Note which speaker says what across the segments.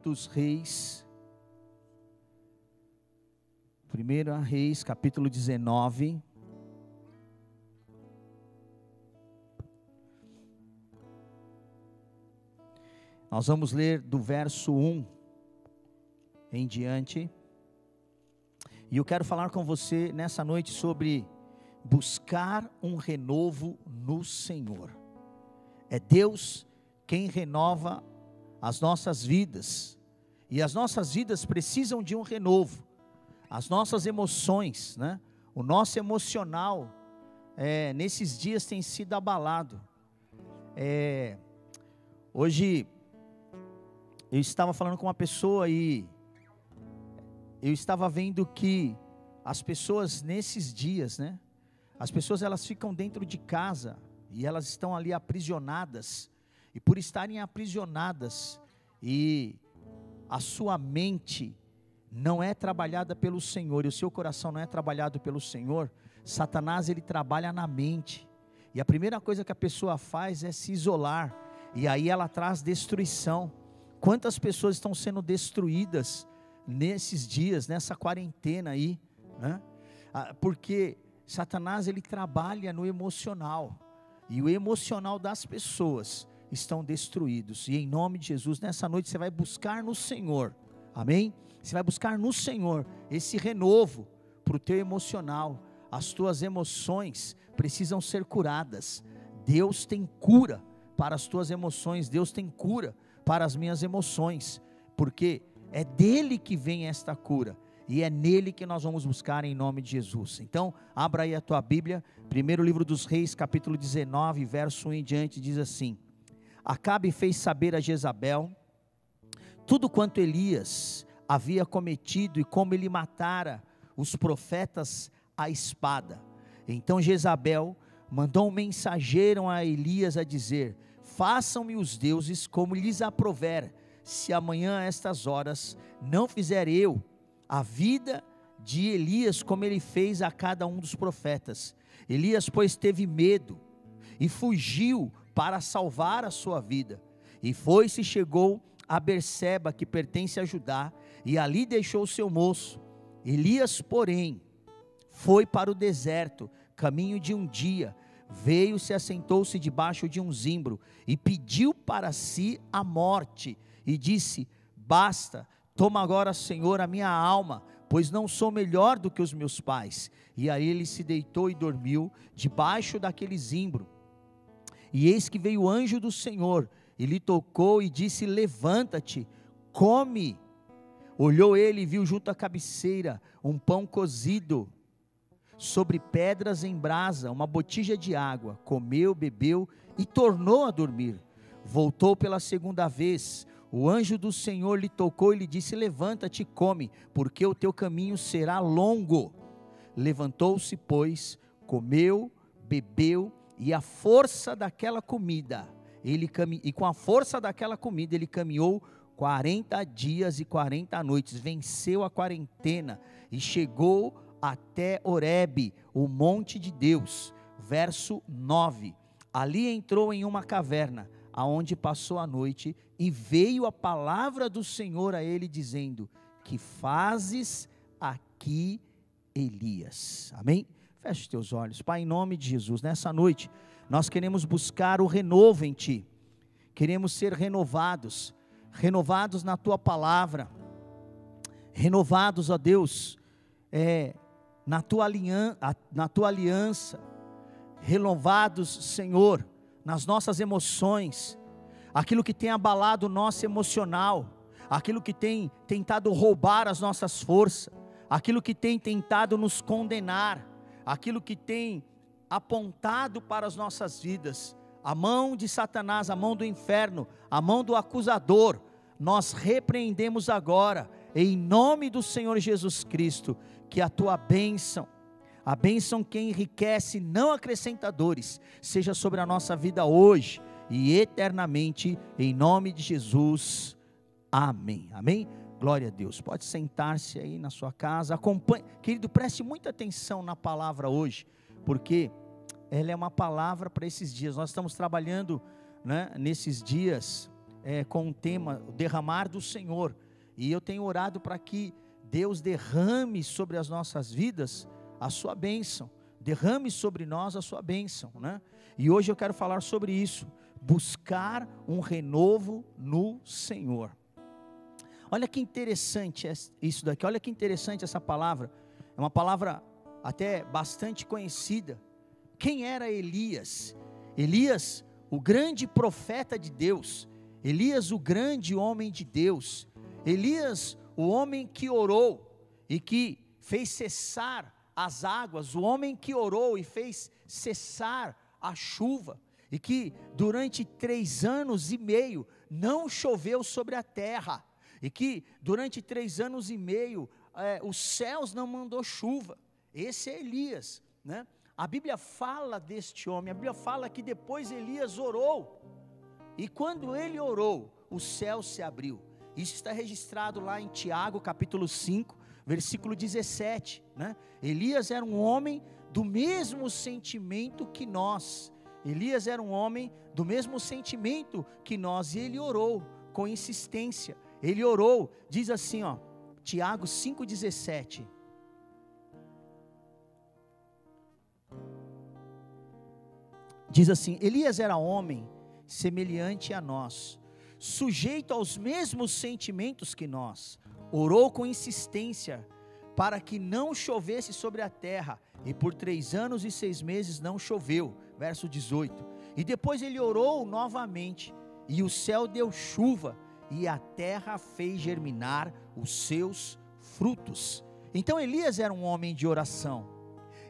Speaker 1: dos Reis, 1 Reis, capítulo 19. Nós vamos ler do verso 1 em diante. E eu quero falar com você nessa noite sobre buscar um renovo no Senhor. É Deus quem renova as nossas vidas. E as nossas vidas precisam de um renovo. As nossas emoções, né? O nosso emocional, nesses dias tem sido abalado. Hoje, eu estava falando com uma pessoa e eu estava vendo que as pessoas nesses dias, né? As pessoas elas ficam dentro de casa e elas estão ali aprisionadas. E por estarem aprisionadas e a sua mente não é trabalhada pelo Senhor e o seu coração não é trabalhado pelo Senhor, Satanás ele trabalha na mente. E a primeira coisa que a pessoa faz é se isolar. E aí ela traz destruição. Quantas pessoas estão sendo destruídas nesses dias, nessa quarentena aí, né? Porque Satanás ele trabalha no emocional, e o emocional das pessoas estão destruídos, e em nome de Jesus, nessa noite você vai buscar no Senhor, amém? Você vai buscar no Senhor esse renovo para o teu emocional. As tuas emoções precisam ser curadas. Deus tem cura para as tuas emoções, Deus tem cura para as minhas emoções, porque é dele que vem esta cura, e é nele que nós vamos buscar em nome de Jesus. Então, abra aí a tua Bíblia, primeiro livro dos Reis, capítulo 19, verso 1 em diante, diz assim: Acabe fez saber a Jezabel tudo quanto Elias havia cometido, e como ele matara os profetas à espada. Então Jezabel mandou um mensageiro a Elias a dizer: façam-me os deuses como lhes aprouver, se amanhã a estas horas não fizer eu a vida de Elias como ele fez a cada um dos profetas. Elias, pois, teve medo e fugiu para salvar a sua vida, e foi-se e chegou a Berseba, que pertence a Judá, e ali deixou o seu moço. Elias, porém, foi para o deserto, caminho de um dia, veio, se assentou-se debaixo de um zimbro, e pediu para si a morte, e disse: basta, toma agora, Senhor, a minha alma, pois não sou melhor do que os meus pais. E aí ele se deitou e dormiu debaixo daquele zimbro. E eis que veio o anjo do Senhor, e lhe tocou e disse: levanta-te, come. Olhou ele e viu junto à cabeceira um pão cozido sobre pedras em brasa, uma botija de água. Comeu, bebeu e tornou a dormir. Voltou pela segunda vez. O anjo do Senhor lhe tocou e lhe disse: levanta-te e come, porque o teu caminho será longo. Levantou-se, pois, comeu, bebeu, e a força daquela comida, com a força daquela comida ele caminhou 40 dias e 40 noites, venceu a quarentena e chegou até Horebe, o monte de Deus. Verso 9, ali entrou em uma caverna, aonde passou a noite, e veio a palavra do Senhor a ele, dizendo: que fazes aqui, Elias? Amém? Feche os teus olhos. Pai, em nome de Jesus, nessa noite, nós queremos buscar o renovo em Ti, queremos ser renovados na Tua palavra, renovados, ó Deus, na Tua aliança, renovados, Senhor, nas nossas emoções, aquilo que tem abalado o nosso emocional, aquilo que tem tentado roubar as nossas forças, aquilo que tem tentado nos condenar, aquilo que tem apontado para as nossas vidas, a mão de Satanás, a mão do inferno, a mão do acusador, nós repreendemos agora, em nome do Senhor Jesus Cristo, que a Tua bênção, a bênção que enriquece, não acrescenta dores, seja sobre a nossa vida hoje e eternamente, em nome de Jesus, amém, amém? Glória a Deus. Pode sentar-se aí na sua casa, acompanhe, querido, preste muita atenção na palavra hoje, porque ela é uma palavra para esses dias. Nós estamos trabalhando, né, nesses dias, com o tema o derramar do Senhor, e eu tenho orado para que Deus derrame sobre as nossas vidas a sua bênção, derrame sobre nós a sua bênção, né? E hoje eu quero falar sobre isso, buscar um renovo no Senhor. Olha que interessante isso daqui, olha que interessante essa palavra, é uma palavra até bastante conhecida. Quem era Elias? Elias, o grande profeta de Deus, Elias, o grande homem de Deus, Elias, o homem que orou e que fez cessar as águas, o homem que orou e fez cessar a chuva, e que durante 3 anos e meio não choveu sobre a terra, e que durante 3 anos e meio os céus não mandou chuva. Esse é Elias, né? A Bíblia fala deste homem, a Bíblia fala que depois Elias orou, e quando ele orou, o céu se abriu. Isso está registrado lá em Tiago capítulo 5, versículo 17, né? Elias era um homem do mesmo sentimento que nós, Elias era um homem do mesmo sentimento que nós, e ele orou com insistência, ele orou, diz assim, ó, Tiago 5,17, diz assim: Elias era homem semelhante a nós, sujeito aos mesmos sentimentos que nós, orou com insistência para que não chovesse sobre a terra, e por 3 anos e 6 meses não choveu, verso 18, e depois ele orou novamente, e o céu deu chuva, e a terra fez germinar os seus frutos. Então Elias era um homem de oração,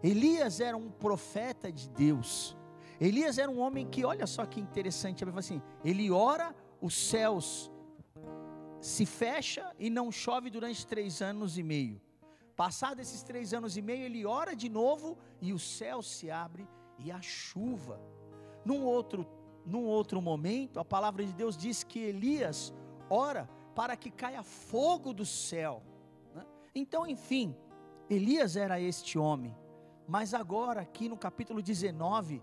Speaker 1: Elias era um profeta de Deus, Elias era um homem que, olha só que interessante, ele fala assim, ele ora, os céus se fecha e não chove durante 3 anos e meio, passado esses 3 anos e meio, ele ora de novo, e o céu se abre, e a chuva. Num outro momento, a palavra de Deus diz que Elias ora para que caia fogo do céu, né? Então, enfim, Elias era este homem, mas agora aqui no capítulo 19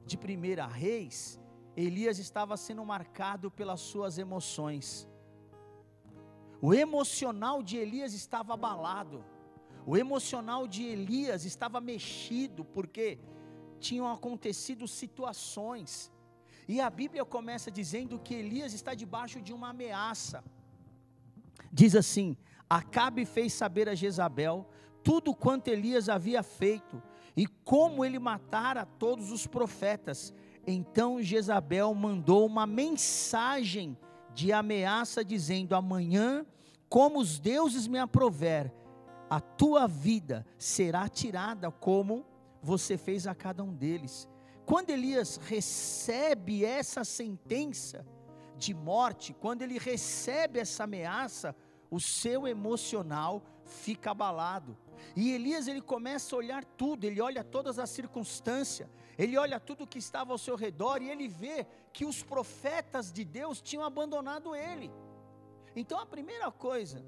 Speaker 1: de 1 Reis, Elias estava sendo marcado pelas suas emoções, o emocional de Elias estava abalado, o emocional de Elias estava mexido, porque tinham acontecido situações, e a Bíblia começa dizendo que Elias está debaixo de uma ameaça. Diz assim: Acabe fez saber a Jezabel tudo quanto Elias havia feito, e como ele matara todos os profetas. Então Jezabel mandou uma mensagem de ameaça, dizendo: amanhã, como os deuses me aprover, a tua vida será tirada, como você fez a cada um deles. Quando Elias recebe essa sentença de morte, quando ele recebe essa ameaça, o seu emocional fica abalado, e Elias ele começa a olhar tudo, ele olha todas as circunstâncias, ele olha tudo que estava ao seu redor, e ele vê que os profetas de Deus tinham abandonado ele. Então a primeira coisa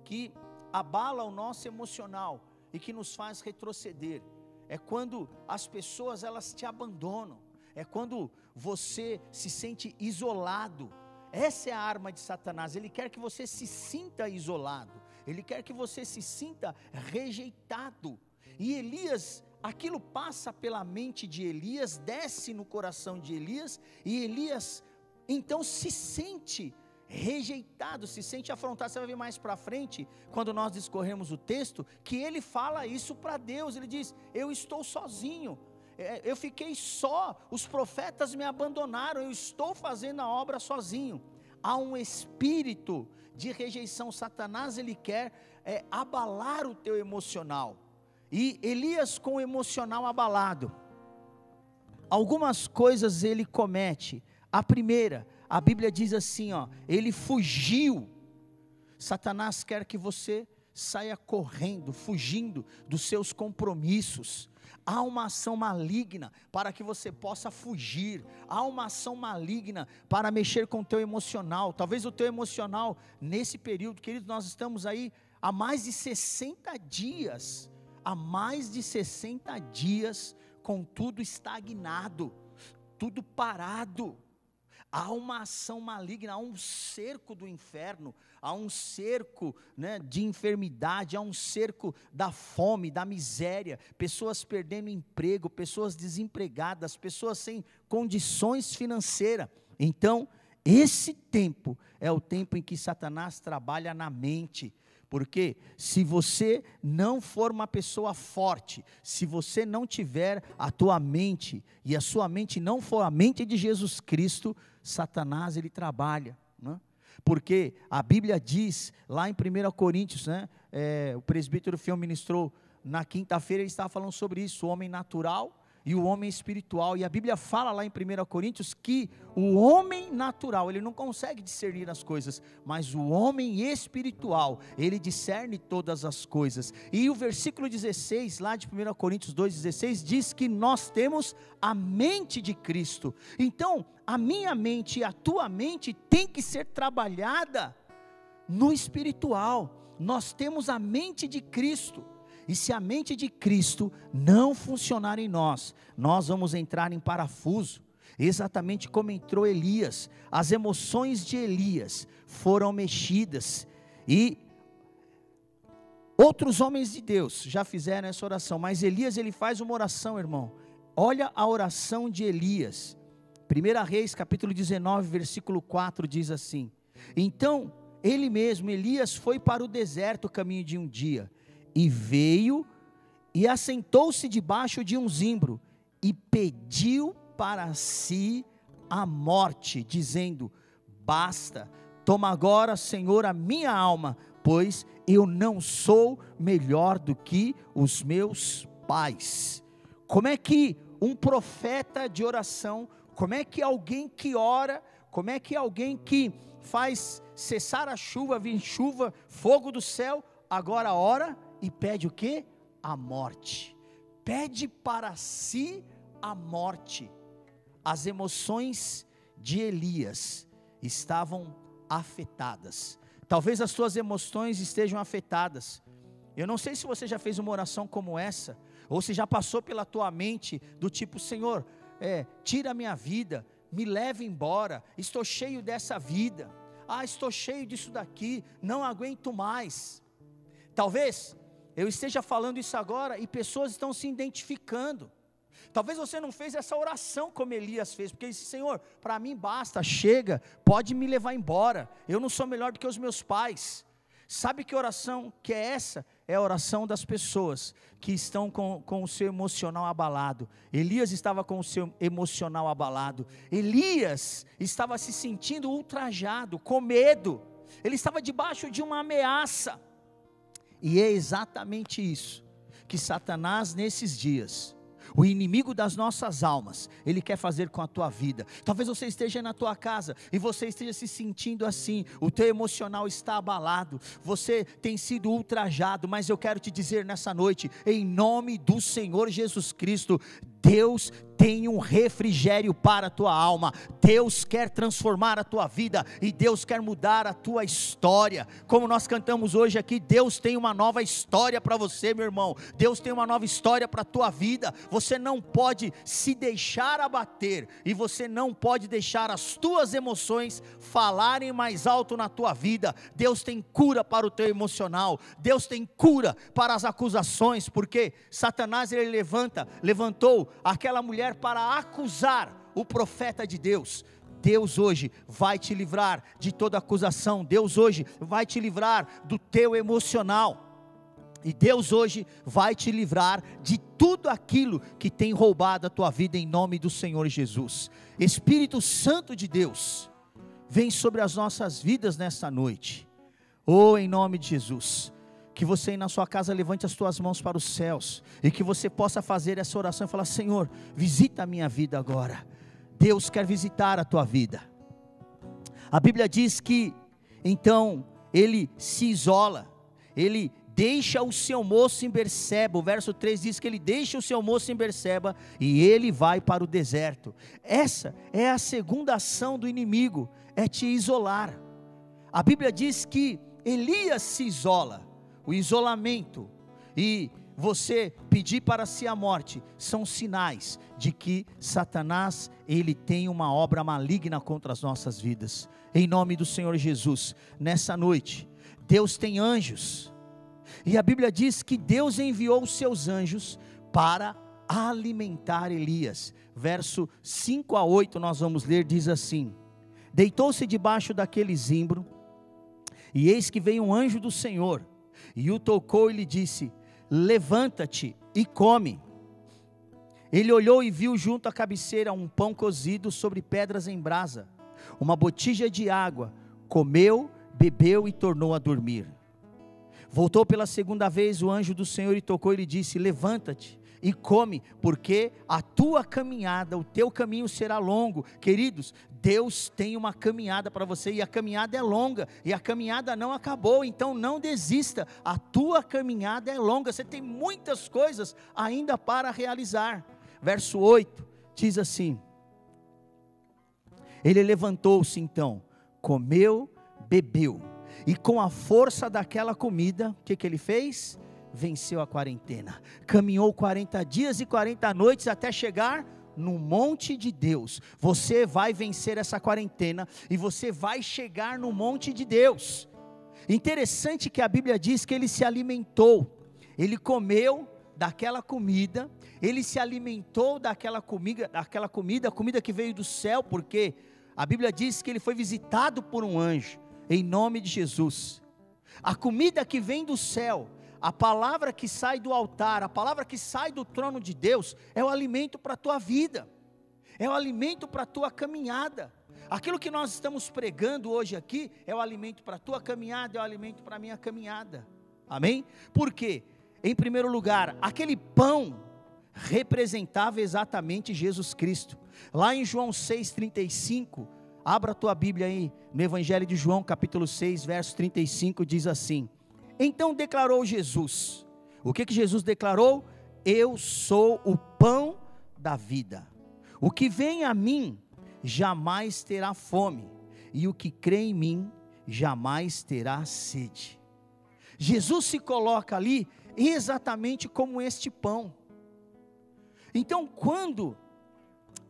Speaker 1: que abala o nosso emocional e que nos faz retroceder é quando as pessoas elas te abandonam, é quando você se sente isolado. Essa é a arma de Satanás, ele quer que você se sinta isolado, ele quer que você se sinta rejeitado. E Elias, aquilo passa pela mente de Elias, desce no coração de Elias, e Elias então se sente rejeitado, se sente afrontado. Você vai ver mais para frente, quando nós discorremos o texto, que ele fala isso para Deus, ele diz: eu estou sozinho, eu fiquei só, os profetas me abandonaram, eu estou fazendo a obra sozinho. Há um espírito de rejeição. Satanás ele quer abalar o teu emocional, e Elias, com o emocional abalado, algumas coisas ele comete. A primeira, a Bíblia diz assim, ó, ele fugiu. Satanás quer que você saia correndo, fugindo dos seus compromissos. Há uma ação maligna para que você possa fugir, há uma ação maligna para mexer com o teu emocional. Talvez o teu emocional, nesse período, queridos, nós estamos aí há mais de 60 dias, com tudo estagnado, tudo parado. Há uma ação maligna, há um cerco do inferno, há um cerco, né, de enfermidade, há um cerco da fome, da miséria, pessoas perdendo emprego, pessoas desempregadas, pessoas sem condições financeiras. Então, esse tempo é o tempo em que Satanás trabalha na mente. Porque se você não for uma pessoa forte, se você não tiver a tua mente, e a sua mente não for a mente de Jesus Cristo, Satanás ele trabalha, né? Porque a Bíblia diz, lá em 1 Coríntios, né, o presbítero Fião ministrou na quinta-feira, ele estava falando sobre isso, o homem natural e o homem espiritual, e a Bíblia fala lá em 1 Coríntios que o homem natural, ele não consegue discernir as coisas, mas o homem espiritual, ele discerne todas as coisas. E o versículo 16, lá de 1 Coríntios 2,16, diz que nós temos a mente de Cristo. Então, a minha mente e a tua mente tem que ser trabalhada no espiritual. Nós temos a mente de Cristo. E se a mente de Cristo não funcionar em nós, nós vamos entrar em parafuso, exatamente como entrou Elias. As emoções de Elias foram mexidas, e outros homens de Deus já fizeram essa oração, mas Elias ele faz uma oração, irmão. Olha a oração de Elias, 1 Reis capítulo 19, versículo 4 diz assim: então ele mesmo, Elias, foi para o deserto caminho de um dia, e veio e assentou-se debaixo de um zimbro, e pediu para si a morte, dizendo: basta, toma agora, Senhor, a minha alma, pois eu não sou melhor do que os meus pais. Como é que um profeta de oração, como é que alguém que ora, como é que alguém que faz cessar a chuva, vir chuva, fogo do céu, agora ora e pede o quê? A morte. Pede para si a morte. As emoções de Elias estavam afetadas. Talvez as suas emoções estejam afetadas. Eu não sei se você já fez uma oração como essa, ou se já passou pela tua mente do tipo: Senhor, tira a minha vida, me leve embora, estou cheio dessa vida, estou cheio disso daqui, não aguento mais. Talvez eu esteja falando isso agora e pessoas estão se identificando. Talvez você não fez essa oração como Elias fez, porque ele disse: Senhor, para mim basta, chega, pode me levar embora, eu não sou melhor do que os meus pais. Sabe que oração que é essa? É a oração das pessoas que estão com o seu emocional abalado. Elias estava com o seu emocional abalado. Elias estava se sentindo ultrajado, com medo. Ele estava debaixo de uma ameaça. E é exatamente isso que Satanás nesses dias, o inimigo das nossas almas, ele quer fazer com a tua vida. Talvez você esteja na tua casa e você esteja se sentindo assim, o teu emocional está abalado, você tem sido ultrajado, mas eu quero te dizer nessa noite, em nome do Senhor Jesus Cristo, Deus tem um refrigério para a tua alma. Deus quer transformar a tua vida, e Deus quer mudar a tua história. Como nós cantamos hoje aqui, Deus tem uma nova história para você, meu irmão. Deus tem uma nova história para a tua vida. Você não pode se deixar abater, e você não pode deixar as tuas emoções falarem mais alto na tua vida. Deus tem cura para o teu emocional. Deus tem cura para as acusações, porque Satanás ele levantou aquela mulher para acusar o profeta de Deus. Deus hoje vai te livrar de toda acusação. Deus hoje vai te livrar do teu emocional. E Deus hoje vai te livrar de tudo aquilo que tem roubado a tua vida, em nome do Senhor Jesus. Espírito Santo de Deus, vem sobre as nossas vidas nesta noite. Em nome de Jesus. Que você aí na sua casa levante as tuas mãos para os céus, e que você possa fazer essa oração e falar: Senhor, visita a minha vida agora. Deus quer visitar a tua vida. A Bíblia diz que então ele se isola, ele deixa o seu moço em Berseba. O verso 3 diz que ele deixa o seu moço em Berseba e ele vai para o deserto. Essa é a segunda ação do inimigo, é te isolar. A Bíblia diz que Elias se isola. O isolamento, e você pedir para si a morte, são sinais de que Satanás, ele tem uma obra maligna contra as nossas vidas. Em nome do Senhor Jesus, nessa noite, Deus tem anjos, e a Bíblia diz que Deus enviou os seus anjos para alimentar Elias. Verso 5 a 8 nós vamos ler, diz assim: deitou-se debaixo daquele zimbro, e eis que veio um anjo do Senhor, e o tocou e lhe disse: levanta-te e come. Ele olhou e viu junto à cabeceira um pão cozido sobre pedras em brasa, uma botija de água. Comeu, bebeu e tornou a dormir. Voltou pela segunda vez o anjo do Senhor e tocou e lhe disse: levanta-te e come, porque a tua caminhada, o teu caminho será longo. Queridos, Deus tem uma caminhada para você, e a caminhada é longa, e a caminhada não acabou, então não desista, a tua caminhada é longa, você tem muitas coisas ainda para realizar. Verso 8, diz assim: ele levantou-se então, comeu, bebeu, e com a força daquela comida, o que ele fez? Venceu a quarentena, caminhou 40 dias e 40 noites até chegar no monte de Deus. Você vai vencer essa quarentena, e você vai chegar no monte de Deus. Interessante que a Bíblia diz que ele se alimentou, ele comeu daquela comida, ele se alimentou daquela comida que veio do céu, porque a Bíblia diz que ele foi visitado por um anjo, em nome de Jesus. A comida que vem do céu, a palavra que sai do altar, a palavra que sai do trono de Deus, é o alimento para a tua vida, é o alimento para a tua caminhada. Aquilo que nós estamos pregando hoje aqui, é o alimento para a tua caminhada, é o alimento para a minha caminhada, amém? Por quê? Em primeiro lugar, aquele pão representava exatamente Jesus Cristo. Lá em João 6,35, abra a tua Bíblia aí, no Evangelho de João, capítulo 6, verso 35, diz assim: então declarou Jesus, o que Jesus declarou? Eu sou o pão da vida, o que vem a mim, jamais terá fome, e o que crê em mim, jamais terá sede. Jesus se coloca ali, exatamente como este pão. Então quando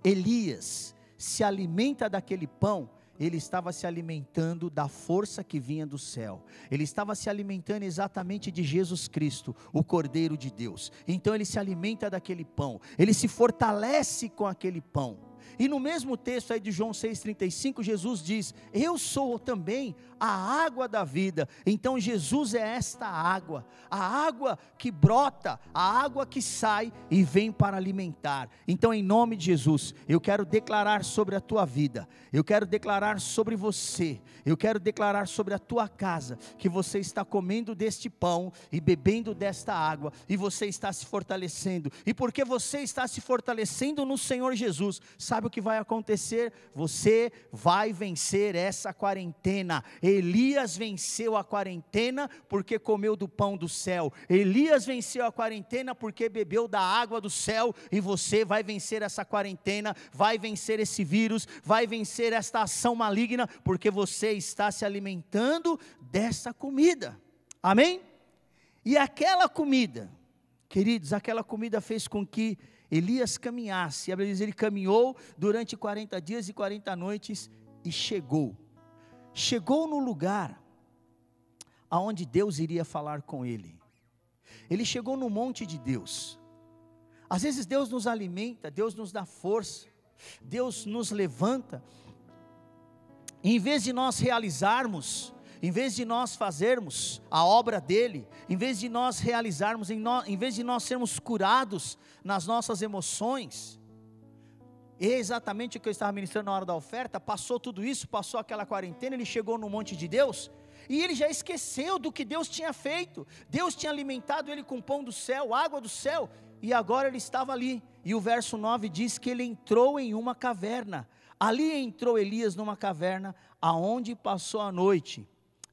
Speaker 1: Elias se alimenta daquele pão, ele estava se alimentando da força que vinha do céu, ele estava se alimentando exatamente de Jesus Cristo, o Cordeiro de Deus. Então ele se alimenta daquele pão, ele se fortalece com aquele pão. E no mesmo texto aí de João 6,35, Jesus diz: eu sou também a água da vida. Então Jesus é esta água, a água que brota, a água que sai e vem para alimentar. Então em nome de Jesus, eu quero declarar sobre a tua vida, eu quero declarar sobre você, eu quero declarar sobre a tua casa, que você está comendo deste pão e bebendo desta água, e você está se fortalecendo. E porque você está se fortalecendo no Senhor Jesus, sabe o que vai acontecer? Você vai vencer essa quarentena. Elias venceu a quarentena porque comeu do pão do céu. Elias venceu a quarentena porque bebeu da água do céu. E você vai vencer essa quarentena, vai vencer esse vírus, vai vencer esta ação maligna, porque você está se alimentando dessa comida. Amém? E aquela comida, queridos, aquela comida fez com que Elias caminhasse. A Bíblia diz: ele caminhou durante 40 dias e 40 noites e chegou no lugar aonde Deus iria falar com ele. Ele chegou no monte de Deus. Às vezes Deus nos alimenta, Deus nos dá força, Deus nos levanta, e em vez de nós realizarmos, em vez de nós fazermos a obra dele, em vez de nós realizarmos, em vez de nós sermos curados nas nossas emoções, é exatamente o que eu estava ministrando na hora da oferta. Passou tudo isso, passou aquela quarentena, ele chegou no monte de Deus, e ele já esqueceu do que Deus tinha feito. Deus tinha alimentado ele com pão do céu, água do céu, e agora ele estava ali. E o verso 9 diz que ele entrou em uma caverna. Ali entrou Elias numa caverna, aonde passou a noite.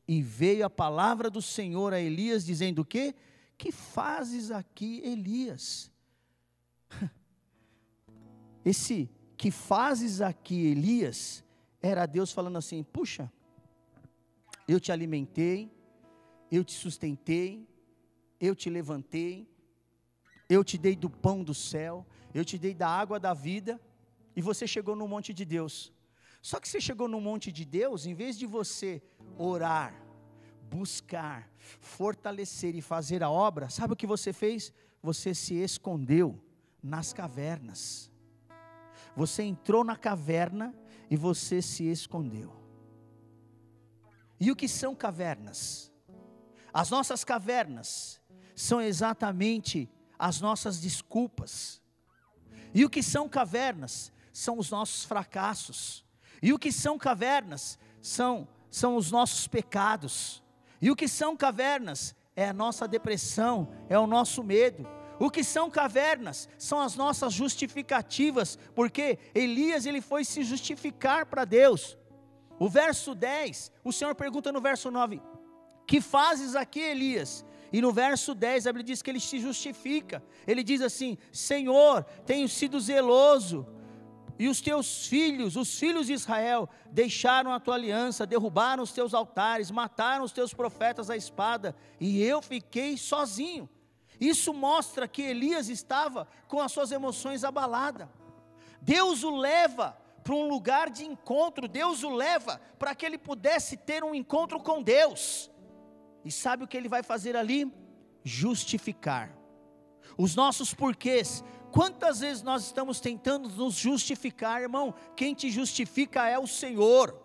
Speaker 1: E veio a palavra do Senhor a Elias, dizendo o quê? Que fazes aqui, Elias? Esse que fazes aqui, Elias, era Deus falando assim: puxa, eu te alimentei, eu te sustentei, eu te levantei, eu te dei do pão do céu, eu te dei da água da vida, e você chegou no monte de Deus. Só que você chegou no monte de Deus, em vez de você orar, buscar, fortalecer e fazer a obra, sabe o que você fez? Você se escondeu nas cavernas. Você entrou na caverna e você se escondeu. E o que são cavernas? As nossas cavernas são exatamente as nossas desculpas. E o que são cavernas? São os nossos fracassos. E o que são cavernas? São os nossos pecados. E o que são cavernas? É a nossa depressão, é o nosso medo. O que são cavernas? São as nossas justificativas, porque Elias ele foi se justificar para Deus. O verso 10, o Senhor pergunta no verso 9, que fazes aqui, Elias? E no verso 10 a Bíblia diz que ele se justifica. Ele diz assim: Senhor, tenho sido zeloso, e os teus filhos, os filhos de Israel, deixaram a tua aliança, derrubaram os teus altares, mataram os teus profetas à espada, e eu fiquei sozinho. Isso mostra que Elias estava com as suas emoções abaladas. Deus o leva para um lugar de encontro, Deus o leva para que ele pudesse ter um encontro com Deus. E sabe o que ele vai fazer ali? Justificar os nossos porquês. Quantas vezes nós estamos tentando nos justificar, irmão? Quem te justifica é o Senhor.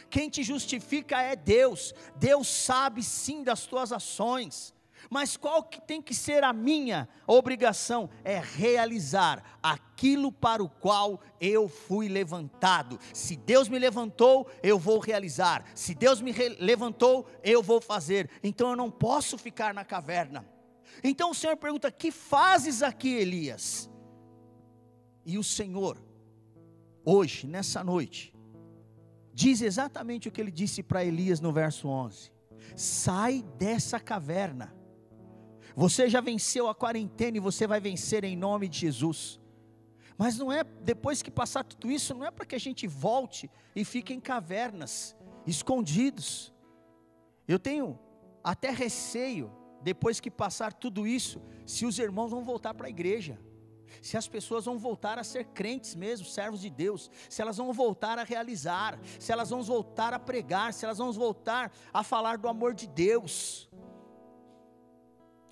Speaker 1: Quem te justifica é Deus. Deus sabe sim das tuas ações. Mas qual que tem que ser a minha obrigação? É realizar aquilo para o qual eu fui levantado. Se Deus me levantou, eu vou realizar. Se Deus me levantou, eu vou fazer. Então eu não posso ficar na caverna. Então o Senhor pergunta: que fazes aqui, Elias? E o Senhor, hoje, nessa noite, diz exatamente o que ele disse para Elias no verso 11: sai dessa caverna. Você já venceu a quarentena e você vai vencer em nome de Jesus. Mas não é, depois que passar tudo isso, não é para que a gente volte e fique em cavernas, escondidos. Eu tenho até receio, depois que passar tudo isso, se os irmãos vão voltar para a igreja, se as pessoas vão voltar a ser crentes mesmo, servos de Deus, se elas vão voltar a realizar, se elas vão voltar a pregar, se elas vão voltar a falar do amor de Deus,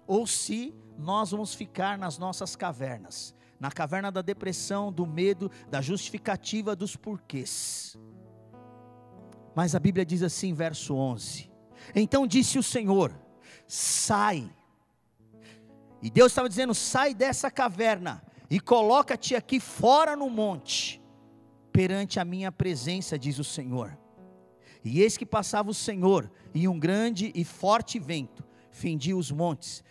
Speaker 1: ou se nós vamos ficar nas nossas cavernas, na caverna da depressão, do medo, da justificativa, dos porquês. Mas a Bíblia diz assim, verso 11: então disse o Senhor: sai. E Deus estava dizendo: sai dessa caverna e coloca-te aqui fora no monte, perante a minha presença, diz o Senhor. E eis que passava o Senhor, e um grande e forte vento fendia os montes,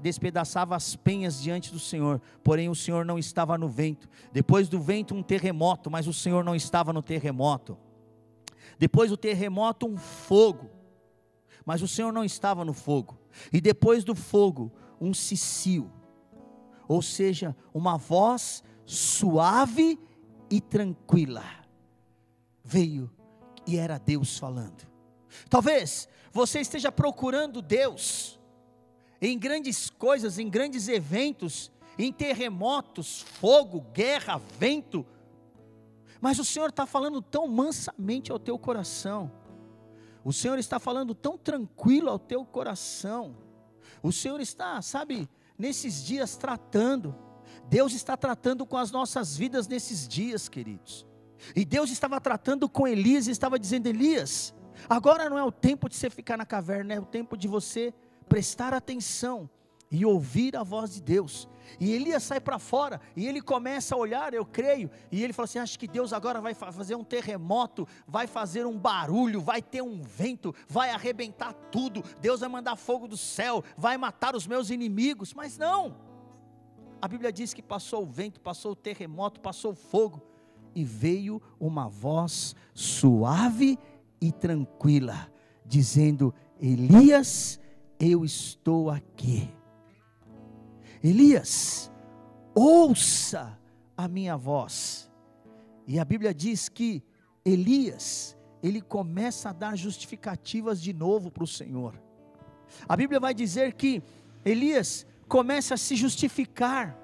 Speaker 1: despedaçava as penhas diante do Senhor, porém o Senhor não estava no vento. Depois do vento um terremoto, mas o Senhor não estava no terremoto. Depois do terremoto um fogo, mas o Senhor não estava no fogo. E depois do fogo um cicio, ou seja, uma voz suave e tranquila, veio, e era Deus falando. Talvez você esteja procurando Deus em grandes coisas, em grandes eventos, em terremotos, fogo, guerra, vento, mas o Senhor está falando tão mansamente ao teu coração. O Senhor está falando tão tranquilo ao teu coração. O Senhor está, sabe, nesses dias tratando. Deus está tratando com as nossas vidas nesses dias, queridos. E Deus estava tratando com Elias e estava dizendo: Elias, agora não é o tempo de você ficar na caverna, é o tempo de você prestar atenção e ouvir a voz de Deus. E Elias sai para fora e ele começa a olhar, eu creio, e ele fala assim: acho que Deus agora vai fazer um terremoto, vai fazer um barulho, vai ter um vento, vai arrebentar tudo, Deus vai mandar fogo do céu, vai matar os meus inimigos. Mas não, a Bíblia diz que passou o vento, passou o terremoto, passou o fogo, e veio uma voz suave e tranquila, dizendo: Elias, eu estou aqui. Elias, ouça a minha voz. E a Bíblia diz que Elias, ele começa a dar justificativas de novo para o Senhor. A Bíblia vai dizer que Elias comece a se justificar.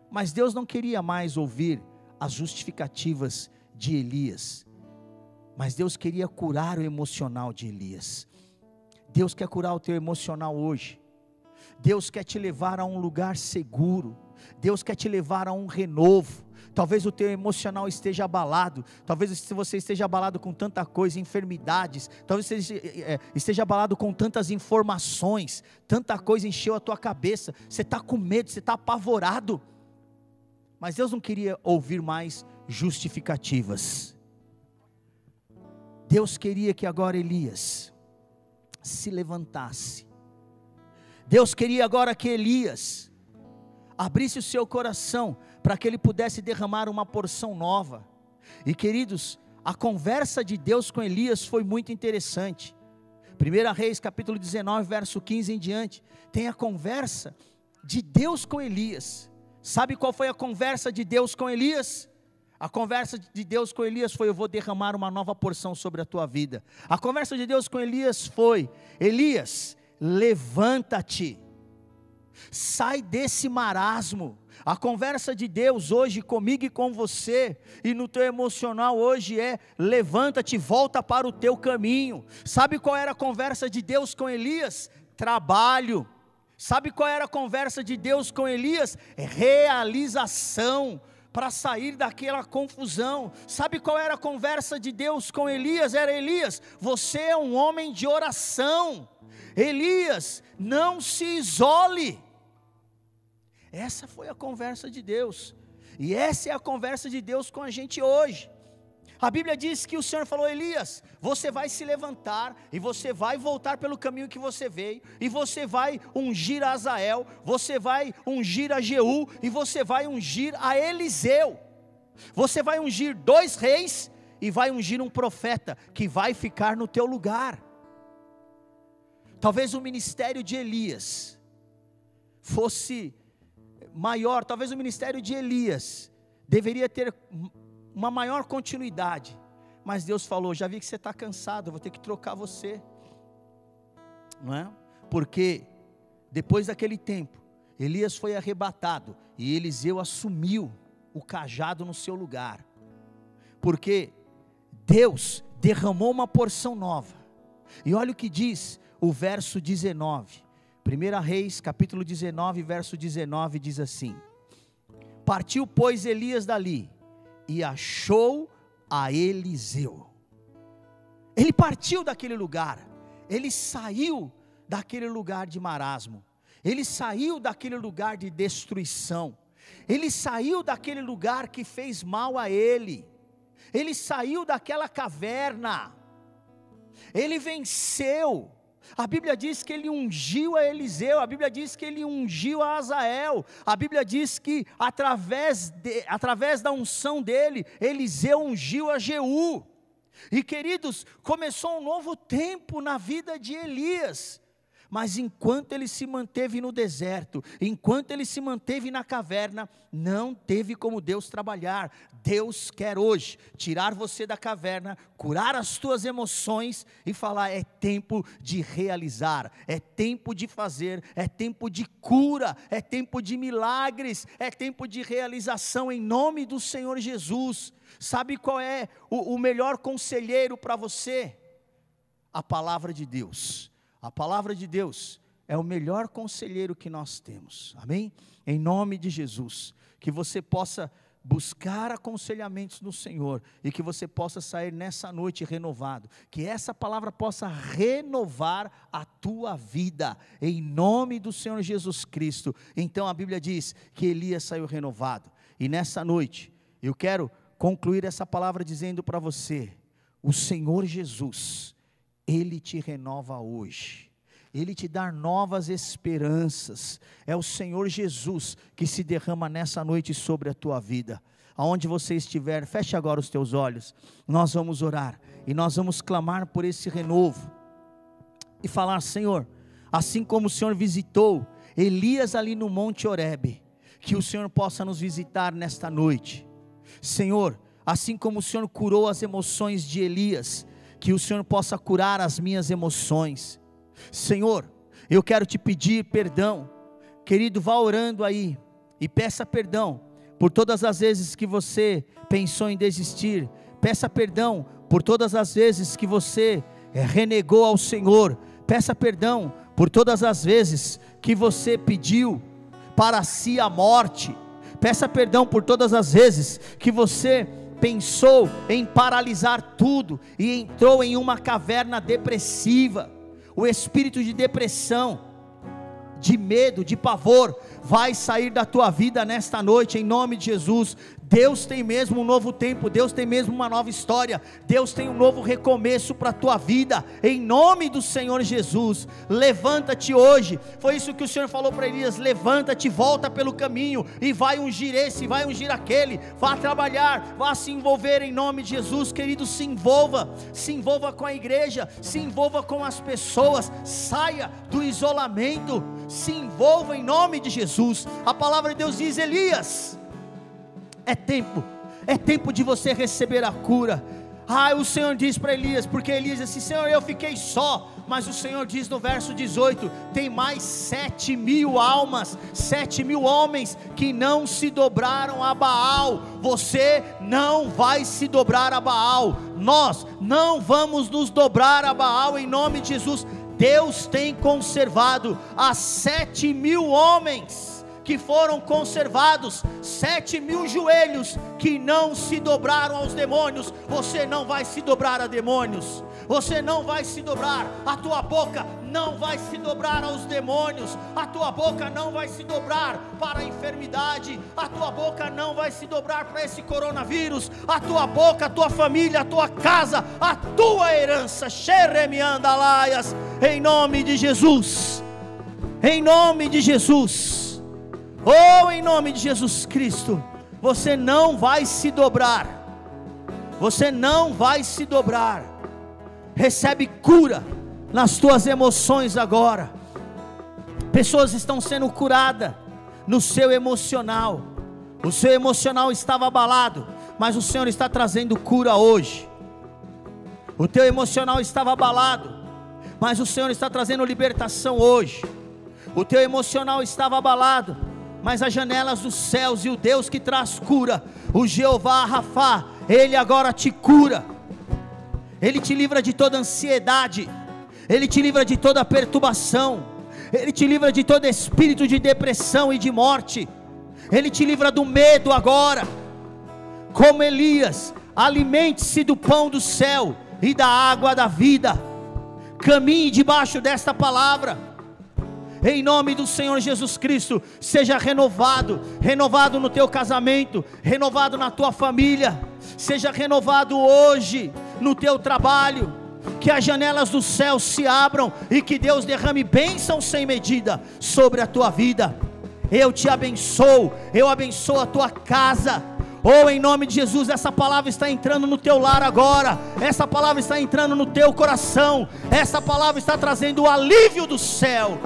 Speaker 1: Mas Deus não queria mais ouvir as justificativas de Elias, mas Deus queria curar o emocional de Elias. Deus quer curar o teu emocional hoje. Deus quer te levar a um lugar seguro. Deus quer te levar a um renovo. Talvez o teu emocional esteja abalado. Talvez você esteja abalado com tanta coisa, enfermidades. Talvez você esteja abalado com tantas informações. Tanta coisa encheu a tua cabeça. Você está com medo, você está apavorado. Mas Deus não queria ouvir mais justificativas. Deus queria que agora Elias se levantasse. Deus queria agora que Elias abrisse o seu coração para que ele pudesse derramar uma porção nova. E queridos, a conversa de Deus com Elias foi muito interessante. 1 Reis capítulo 19, verso 15 em diante, tem a conversa de Deus com Elias. Sabe qual foi a conversa de Deus com Elias? A conversa de Deus com Elias foi: eu vou derramar uma nova porção sobre a tua vida. A conversa de Deus com Elias foi: Elias, levanta-te, sai desse marasmo. A conversa de Deus hoje comigo e com você, e no teu emocional hoje é: levanta-te, volta para o teu caminho. Sabe qual era a conversa de Deus com Elias? Trabalho. Sabe qual era a conversa de Deus com Elias? Realização, para sair daquela confusão. Sabe qual era a conversa de Deus com Elias? Era: Elias, você é um homem de oração. Elias, não se isole. Essa foi a conversa de Deus, e essa é a conversa de Deus com a gente hoje. A Bíblia diz que o Senhor falou: Elias, você vai se levantar, e você vai voltar pelo caminho que você veio, e você vai ungir a Azael, você vai ungir a Jeú, e você vai ungir a Eliseu. Você vai ungir 2 reis, e vai ungir um profeta, que vai ficar no teu lugar. Talvez o ministério de Elias fosse maior, talvez o ministério de Elias deveria ter uma maior continuidade, mas Deus falou: já vi que você está cansado, eu vou ter que trocar você, não é? Porque depois daquele tempo, Elias foi arrebatado, e Eliseu assumiu o cajado no seu lugar, porque Deus derramou uma porção nova. E olha o que diz o verso 19, 1 Reis capítulo 19, verso 19, diz assim: partiu pois Elias dali, e achou a Eliseu. Ele partiu daquele lugar, ele saiu daquele lugar de marasmo, ele saiu daquele lugar de destruição, ele saiu daquele lugar que fez mal a ele saiu daquela caverna, ele venceu. A Bíblia diz que ele ungiu a Eliseu, a Bíblia diz que ele ungiu a Azael, a Bíblia diz que através da unção dele, Eliseu ungiu a Jeú. E queridos, começou um novo tempo na vida de Elias. Mas enquanto ele se manteve no deserto, enquanto ele se manteve na caverna, não teve como Deus trabalhar. Deus quer hoje tirar você da caverna, curar as tuas emoções e falar: é tempo de realizar, é tempo de fazer, é tempo de cura, é tempo de milagres, é tempo de realização em nome do Senhor Jesus. Sabe qual é o melhor conselheiro para você? A palavra de Deus. A palavra de Deus é o melhor conselheiro que nós temos, amém? Em nome de Jesus, que você possa buscar aconselhamentos no Senhor, e que você possa sair nessa noite renovado, que essa palavra possa renovar a tua vida, em nome do Senhor Jesus Cristo. Então a Bíblia diz que Elias saiu renovado, e nessa noite, eu quero concluir essa palavra dizendo para você: o Senhor Jesus, Ele te renova hoje, Ele te dá novas esperanças. É o Senhor Jesus que se derrama nessa noite sobre a tua vida. Aonde você estiver, feche agora os teus olhos. Nós vamos orar e nós vamos clamar por esse renovo e falar: Senhor, assim como o Senhor visitou Elias ali no Monte Horebe, que o Senhor possa nos visitar nesta noite. Senhor, assim como o Senhor curou as emoções de Elias, que o Senhor possa curar as minhas emoções. Senhor, eu quero te pedir perdão Querido, vá orando aí e peça perdão por todas as vezes que você pensou em desistir. Peça perdão por todas as vezes que você renegou ao Senhor. Peça perdão por todas as vezes que você pediu para si a morte. Peça perdão por todas as vezes que você pensou em paralisar tudo e entrou em uma caverna depressiva. O espírito de depressão, de medo, de pavor, vai sair da tua vida nesta noite, em nome de Jesus. Deus tem mesmo um novo tempo, Deus tem mesmo uma nova história, Deus tem um novo recomeço para a tua vida, em nome do Senhor Jesus. Levanta-te hoje, foi isso que o Senhor falou para Elias: levanta-te, volta pelo caminho, e vai ungir esse, vai ungir aquele, vá trabalhar, vá se envolver em nome de Jesus. Querido, se envolva com a igreja, se envolva com as pessoas, saia do isolamento, se envolva em nome de Jesus. A palavra de Deus diz: Elias, é tempo de você receber a cura. O Senhor diz para Elias, porque Elias disse assim: Senhor, eu fiquei só, mas o Senhor diz no verso 18: tem mais 7.000 almas, 7.000 homens que não se dobraram a Baal. Você não vai se dobrar a Baal, nós não vamos nos dobrar a Baal em nome de Jesus. Deus tem conservado as 7.000 homens que foram conservados, 7.000 joelhos que não se dobraram aos demônios. Você não vai se dobrar a demônios, você não vai se dobrar, a tua boca não vai se dobrar aos demônios, a tua boca não vai se dobrar para a enfermidade, a tua boca não vai se dobrar para esse coronavírus, a tua boca, a tua família, a tua casa, a tua herança, xeremiandalaias, em nome de Jesus, em nome de Jesus. Em nome de Jesus Cristo, você não vai se dobrar, você não vai se dobrar. Recebe cura nas tuas emoções agora. Pessoas estão sendo curadas no seu emocional. O seu emocional estava abalado, mas o Senhor está trazendo cura hoje. O teu emocional estava abalado, mas o Senhor está trazendo libertação hoje. O teu emocional estava abalado, mas as janelas dos céus e o Deus que traz cura, o Jeová Rafá, Ele agora te cura. Ele te livra de toda ansiedade, Ele te livra de toda perturbação, Ele te livra de todo espírito de depressão e de morte, Ele te livra do medo agora. Como Elias, alimente-se do pão do céu e da água da vida. Caminhe debaixo desta palavra. Em nome do Senhor Jesus Cristo, seja renovado no teu casamento, renovado na tua família, seja renovado hoje no teu trabalho. Que as janelas do céu se abram e que Deus derrame bênção sem medida sobre a tua vida. Eu te abençoo, eu abençoo a tua casa. Em nome de Jesus, essa palavra está entrando no teu lar agora, essa palavra está entrando no teu coração, essa palavra está trazendo o alívio do céu.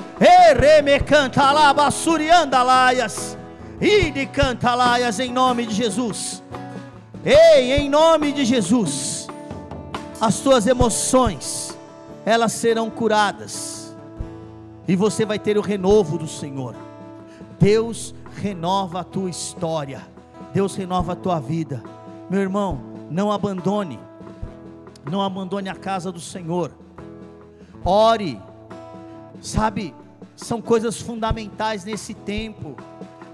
Speaker 1: Em nome de Jesus. Em nome de Jesus, as tuas emoções, elas serão curadas, e você vai ter o renovo do Senhor. Deus renova a tua história, Deus renova a tua vida. Meu irmão, não abandone a casa do Senhor. Ore, sabe, são coisas fundamentais nesse tempo.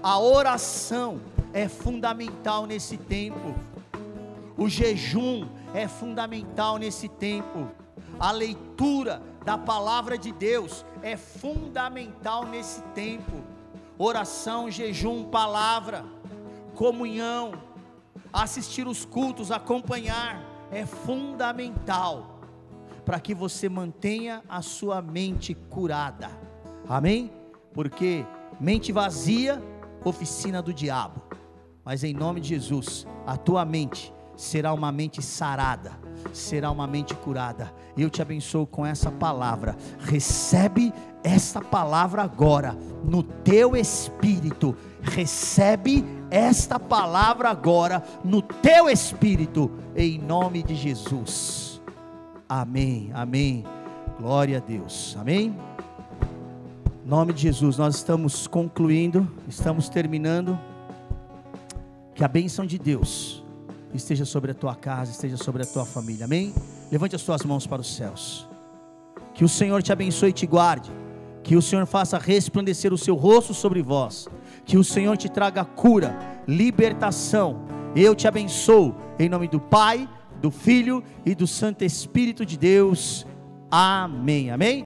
Speaker 1: A oração é fundamental nesse tempo. O jejum é fundamental nesse tempo. A leitura da palavra de Deus é fundamental nesse tempo. Oração, jejum, palavra, comunhão, assistir os cultos, acompanhar, é fundamental para que você mantenha a sua mente curada. Amém? Porque mente vazia, oficina do diabo. Mas em nome de Jesus, a tua mente será uma mente sarada, será uma mente curada. Eu te abençoo com essa palavra. Recebe essa palavra agora no teu espírito. Recebe esta palavra agora no teu espírito, em nome de Jesus. Amém, amém. Glória a Deus, amém. Em nome de Jesus, nós estamos concluindo, estamos terminando. Que a bênção de Deus esteja sobre a tua casa, esteja sobre a tua família, amém? Levante as tuas mãos para os céus. Que o Senhor te abençoe e te guarde. Que o Senhor faça resplandecer o seu rosto sobre vós. Que o Senhor te traga cura, libertação. Eu te abençoo em nome do Pai, do Filho e do Santo Espírito de Deus. Amém, amém?